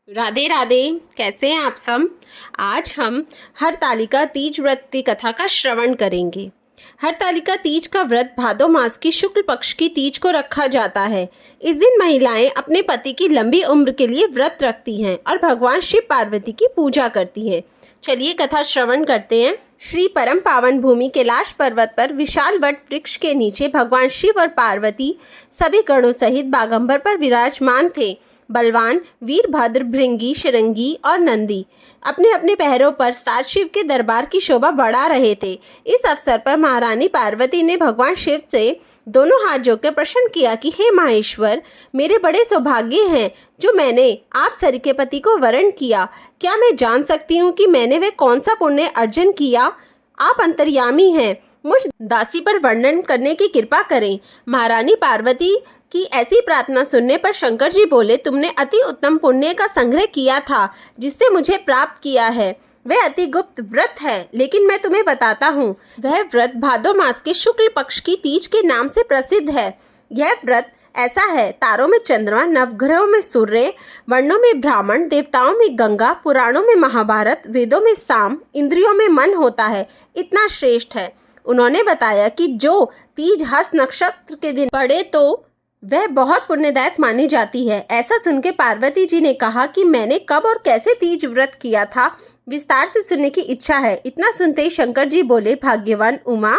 राधे राधे। कैसे हैं आप सब। आज हम हरतालिका तीज व्रत की कथा का श्रवण करेंगे। हरतालिका तीज का व्रत भादो मास की शुक्ल पक्ष की तीज को रखा जाता है। इस दिन महिलाएं अपने पति की लंबी उम्र के लिए व्रत रखती हैं और भगवान शिव पार्वती की पूजा करती हैं। चलिए कथा श्रवण करते हैं। श्री परम पावन भूमि कैलाश पर्वत पर विशाल वट वृक्ष के नीचे भगवान शिव और पार्वती सभी गणों सहित बागंबर पर विराजमान थे। बलवान वीरभद्र, भृंगी, शिरंगी और नंदी अपने अपने पैरों पर सात शिव के दरबार की शोभा बढ़ा रहे थे। इस अवसर पर महारानी पार्वती ने भगवान शिव से दोनों हाथ जोड़कर प्रश्न किया कि हे महेश्वर, मेरे बड़े सौभाग्य हैं जो मैंने आप सरीखे पति को वरण किया। क्या मैं जान सकती हूँ कि मैंने वे कौन सा पुण्य अर्जन किया? आप अंतर्यामी हैं, मुझ दासी पर वर्णन करने की कृपा करें। महारानी पार्वती की ऐसी प्रार्थना सुनने पर शंकर जी बोले, तुमने अति उत्तम पुण्य का संग्रह किया था जिससे मुझे प्राप्त किया है। वह अति गुप्त व्रत है, लेकिन मैं तुम्हें बताता हूँ। वह व्रत भादो मास के शुक्ल पक्ष की तीज के नाम से प्रसिद्ध है। यह व्रत ऐसा है, तारों में चंद्रमा, नवग्रहों में सूर्य, वर्णों में ब्राह्मण, देवताओं में गंगा, पुराणों में महाभारत, वेदों में साम, इंद्रियों में मन होता है, इतना श्रेष्ठ है। उन्होंने बताया कि जो तीज हस्त नक्षत्र के दिन पड़े तो वह बहुत पुण्यदायक मानी जाती है। ऐसा सुन के पार्वती जी ने कहा कि मैंने कब और कैसे तीज व्रत किया था, विस्तार से सुनने की इच्छा है। इतना सुनते ही शंकर जी बोले, भाग्यवान उमा,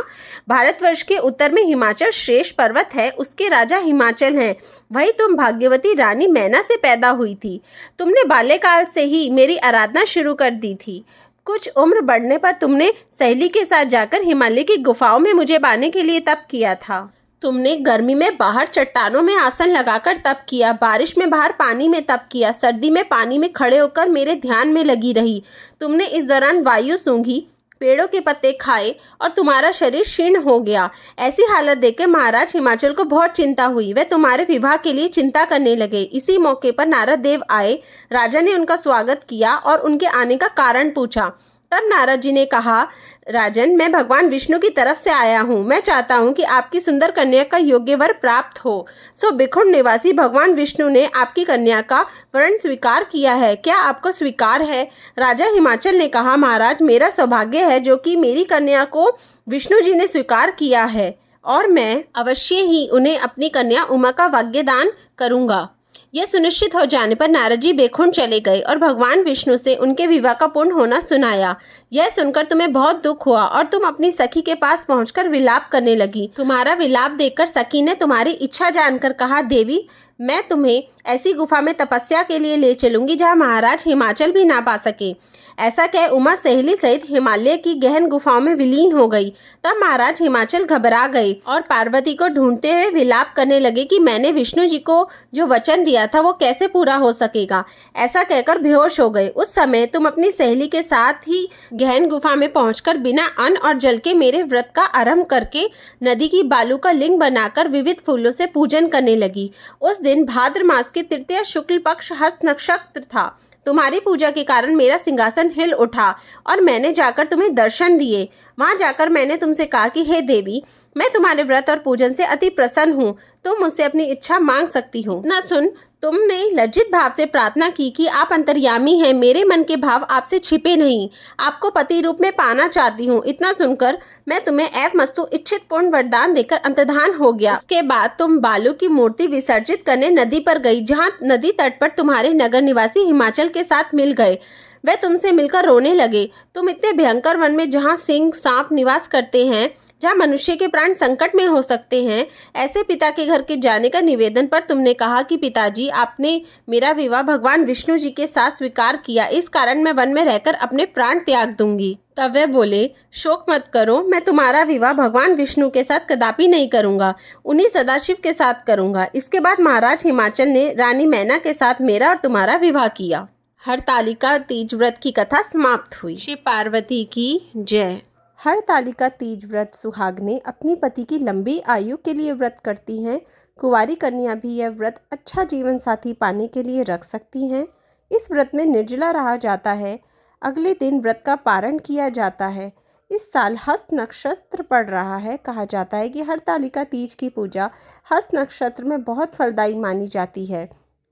भारतवर्ष के उत्तर में हिमाचल श्रेष्ठ पर्वत है, उसके राजा हिमाचल हैं। वही तुम भाग्यवती रानी मैना से पैदा हुई थी। तुमने बाल्यकाल से ही मेरी आराधना शुरू कर दी थी। कुछ उम्र बढ़ने पर तुमने सहेली के साथ जाकर हिमालय की गुफाओं में मुझे पाने के लिए तप किया था। तुमने गर्मी में बाहर चट्टानों में आसन लगाकर तप किया, बारिश में बाहर पानी में तप किया, सर्दी में पानी में खड़े होकर मेरे ध्यान में लगी रही। तुमने इस दौरान वायु सूंघी, पेड़ों के पत्ते खाए और तुम्हारा शरीर क्षीण हो गया। ऐसी हालत देखकर महाराज हिमाचल को बहुत चिंता हुई। वे तुम्हारे विवाह के लिए चिंता करने लगे। इसी मौके पर नारद देव आए। राजा ने उनका स्वागत किया और उनके आने का कारण पूछा। तब नारद जी ने कहा, राजन, मैं भगवान विष्णु की तरफ से आया हूँ। मैं चाहता हूँ कि आपकी सुंदर कन्या का योग्य वर प्राप्त हो। सो बिखुंड निवासी भगवान विष्णु ने आपकी कन्या का वरण स्वीकार किया है। क्या आपको स्वीकार है? राजा हिमाचल ने कहा, महाराज, मेरा सौभाग्य है जो कि मेरी कन्या को विष्णु जी ने स्वीकार किया है और मैं अवश्य ही उन्हें अपनी कन्या उमा का वाग्यदान करूंगा। यह सुनिश्चित हो जाने पर नारद जी बेखुंड चले गए और भगवान विष्णु से उनके विवाह का पूर्ण होना सुनाया। यह सुनकर तुम्हें बहुत दुख हुआ और तुम अपनी सखी के पास पहुंचकर विलाप करने लगी। तुम्हारा विलाप देखकर सखी ने तुम्हारी इच्छा जानकर कहा, देवी, मैं तुम्हें ऐसी गुफा में तपस्या के लिए ले चलूंगी जहाँ महाराज हिमाचल भी ना पा सके। ऐसा कह उमा सहेली सहित हिमालय की गहन गुफाओं में विलीन हो गई। तब महाराज हिमाचल घबरा गए और पार्वती को ढूंढते हुए विलाप करने लगे कि मैंने विष्णु जी को जो वचन दिया था वो कैसे पूरा हो सकेगा। ऐसा कहकर बेहोश हो गए। उस समय तुम अपनी सहेली के साथ ही गहन गुफा में पहुंचकर बिना अन्न और जल के मेरे व्रत का आरंभ करके नदी की बालू का लिंग बनाकर विविध फूलों से पूजन करने लगी। उस दिन भाद्र मास के तृतीय शुक्ल पक्ष हस्त नक्षत्र था। तुम्हारी पूजा के कारण मेरा सिंहासन हिल उठा और मैंने जाकर तुम्हें दर्शन दिए। वहां जाकर मैंने तुमसे कहा कि हे देवी, मैं तुम्हारे व्रत और पूजन से अति प्रसन्न हूँ। तुम मुझसे अपनी इच्छा मांग सकती हो। ना सुन, तुमने लज्जित भाव से प्रार्थना की कि आप अंतर्यामी हैं, मेरे मन के भाव आपसे छिपे नहीं, आपको पति रूप में पाना चाहती हूँ। इतना सुनकर मैं तुम्हें एव मस्तु इच्छित पूर्ण वरदान देकर अंतर्धान हो गया। उसके बाद तुम बालू की मूर्ति विसर्जित करने नदी पर गई, जहाँ नदी तट पर तुम्हारे नगर निवासी हिमाचल के साथ मिल गए। वे तुमसे मिलकर रोने लगे। तुम इतने भयंकर वन में जहाँ सिंह सांप निवास करते हैं, जहाँ मनुष्य के प्राण संकट में हो सकते हैं, ऐसे पिता के घर के जाने का निवेदन पर तुमने कहा कि पिताजी, आपने मेरा विवाह भगवान विष्णु जी के साथ स्वीकार किया, इस कारण मैं वन में रहकर अपने प्राण त्याग दूंगी। तब वे बोले, शोक मत करो, मैं तुम्हारा विवाह भगवान विष्णु के साथ कदापि नहीं करूंगा, उन्हीं सदाशिव के साथ करूंगा। इसके बाद महाराज हिमाचल ने रानी मैना के साथ मेरा और तुम्हारा विवाह किया। हरतालिका तीज व्रत की कथा समाप्त हुई। श्री पार्वती की जय। हरतालिका तीज व्रत सुहागनें अपनी पति की लंबी आयु के लिए व्रत करती हैं। कुंवारी कन्या भी यह व्रत अच्छा जीवन साथी पाने के लिए रख सकती हैं। इस व्रत में निर्जला रहा जाता है। अगले दिन व्रत का पारण किया जाता है। इस साल हस्त नक्षत्र पड़ रहा है। कहा जाता है कि हरतालिका तीज की पूजा हस्त नक्षत्र में बहुत फलदायी मानी जाती है।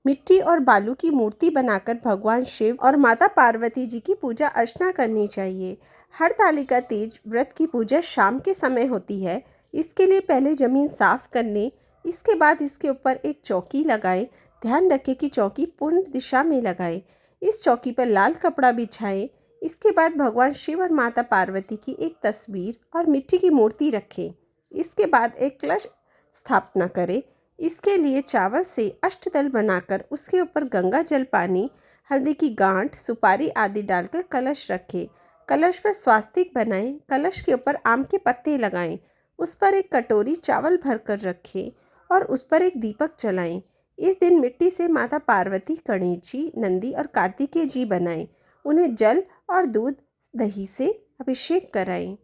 मिट्टी और बालू की मूर्ति बनाकर भगवान शिव और माता पार्वती जी की पूजा अर्चना करनी चाहिए। हरतालिका तीज व्रत की पूजा शाम के समय होती है। इसके लिए पहले ज़मीन साफ कर लें, इसके बाद इसके ऊपर एक चौकी लगाएं। ध्यान रखें कि चौकी पूर्व दिशा में लगाएं। इस चौकी पर लाल कपड़ा बिछाएं। इसके बाद भगवान शिव और माता पार्वती की एक तस्वीर और मिट्टी की मूर्ति रखें। इसके बाद एक कलश स्थापना करें। इसके लिए चावल से अष्टदल बनाकर उसके ऊपर गंगा जल, पानी, हल्दी की गांठ, सुपारी आदि डालकर कलश रखें। कलश पर स्वास्तिक बनाएं। कलश के ऊपर आम के पत्ते लगाएं। उस पर एक कटोरी चावल भरकर रखें और उस पर एक दीपक जलाएं। इस दिन मिट्टी से माता पार्वती, गणेश जी, नंदी और कार्तिकेय जी बनाएं। उन्हें जल और दूध, दही से अभिषेक कराएं।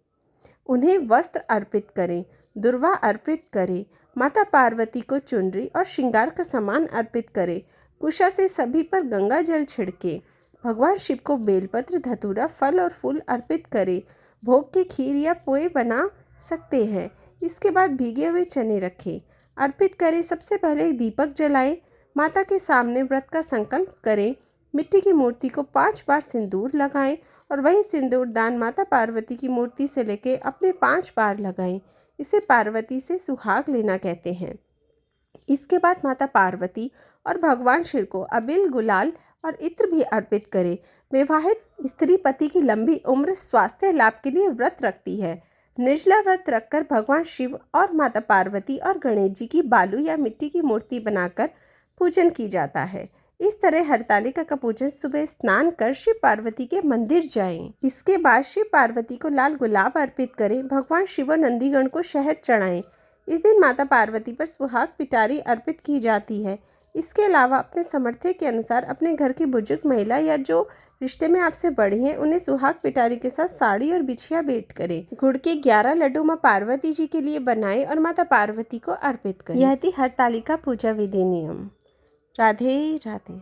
उन्हें वस्त्र अर्पित करें, दुर्वा अर्पित करें। माता पार्वती को चुनरी और श्रृंगार का सामान अर्पित करें। कुशा से सभी पर गंगा जल छिड़के। भगवान शिव को बेलपत्र, धतूरा, फल और फूल अर्पित करें। भोग के खीर या पोए बना सकते हैं। इसके बाद भीगे हुए चने रखें, अर्पित करें। सबसे पहले दीपक जलाएं। माता के सामने व्रत का संकल्प करें। मिट्टी की मूर्ति को 5 बार सिंदूर लगाएं और वही सिंदूर दान माता पार्वती की मूर्ति से लेके अपने 5 बार लगाएं। इसे पार्वती से सुहाग लेना कहते हैं। इसके बाद माता पार्वती और भगवान शिव को अबील, गुलाल और इत्र भी अर्पित करें। विवाहित स्त्री पति की लंबी उम्र, स्वास्थ्य लाभ के लिए व्रत रखती है। निर्जला व्रत रखकर भगवान शिव और माता पार्वती और गणेश जी की बालू या मिट्टी की मूर्ति बनाकर पूजन की जाता है। इस तरह हरतालिका का पूजन सुबह स्नान कर शिव पार्वती के मंदिर जाएं। इसके बाद शिव पार्वती को लाल गुलाब अर्पित करें। भगवान शिव और नंदीगण को शहद चढ़ाएं। इस दिन माता पार्वती पर सुहाग पिटारी अर्पित की जाती है। इसके अलावा अपने सामर्थ्य के अनुसार अपने घर की बुजुर्ग महिला या जो रिश्ते में आपसे बड़ी हैं उन्हें सुहाग पिटारी के साथ साड़ी और बिछिया भेंट करें। गुड़ के 11 लड्डू माँ पार्वती जी के लिए बनाएं और माता पार्वती को अर्पित करें। यह थी हरतालिका पूजा विधि नियम। राधे राधे।